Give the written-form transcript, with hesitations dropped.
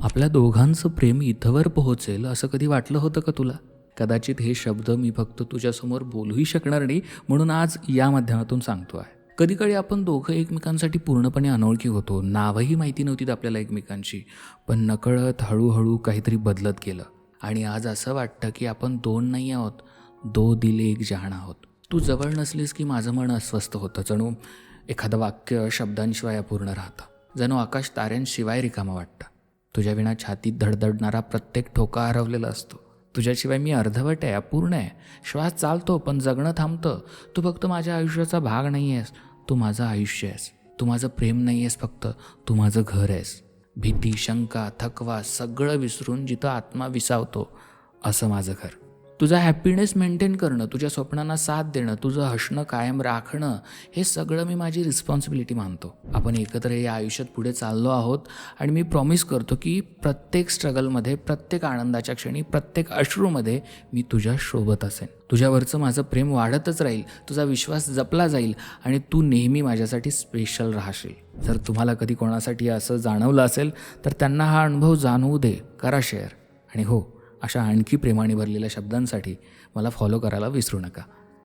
आपल्या दोघांचं प्रेम इथवर पोहोचेल असं कधी वाटलं होतं का तुला? कदाचित हे शब्द मी फक्त तुझ्यासमोर बोलूही शकणार नाही, म्हणून आज या माध्यमातून सांगतो आहे. कधीकाळी आपण दोघं एकमेकांसाठी पूर्णपणे अनोळखी होतो. नावही माहिती नव्हतीत आपल्याला एकमेकांची, पण नकळत हळूहळू काहीतरी बदलत गेलं. आणि आज असं वाटतं की आपण दोन नाही आहोत, दो दिल एक जहान आहोत. तू जवळ नसलीस की माझं मन अस्वस्थ होतं. जणू एखादं वाक्य शब्दांशिवाय अपूर्ण राहतं. जणू आकाश ताऱ्यांशिवाय रिकामं वाटतं. तुझ्या विना छातीत धडधडणारा प्रत्येक ठोका हरवलेला असतो. तुझ्याशिवाय मी अर्धवट आहे, अपूर्ण आहे. श्वास चालतो पण जगणं थांबतं. तू फक्त माझ्या आयुष्याचा भाग नाही आहेस, तू माझं आयुष्य आहेस. तू माझं प्रेम नाही आहेस फक्त, तू माझं घर आहेस. भीती, शंका, थकवा सगळं विसरून जिथं आत्मा विसावतो असं माझं घर. तुझा हॅपीनेस मेंटेन करणं, तुझ्या स्वप्नांना साथ देणं, तुझं हसणं कायम राखणं, हे सगळं मी माझी रिस्पॉन्सिबिलिटी मानतो. आपण एकत्र या आयुष्यात पुढे चाललो आहोत आणि मी प्रॉमिस करतो की प्रत्येक स्ट्रगलमध्ये, प्रत्येक आनंदाच्या क्षणी, प्रत्येक अश्रूमध्ये मी तुझ्या सोबत असेन. तुझ्यावरचं माझं प्रेम वाढतच राहील, तुझा विश्वास जपला जाईल आणि तू नेहमी माझ्यासाठी स्पेशल राहशील. जर तुम्हाला कधी कोणासाठी असं जाणवलं असेल तर त्यांना हा अनुभव जाणवू दे, करा शेअर. आणि हो, अशा आणखी प्रेमाने भरलेल्या शब्दांसाठी मला फॉलो करायला विसरू नका.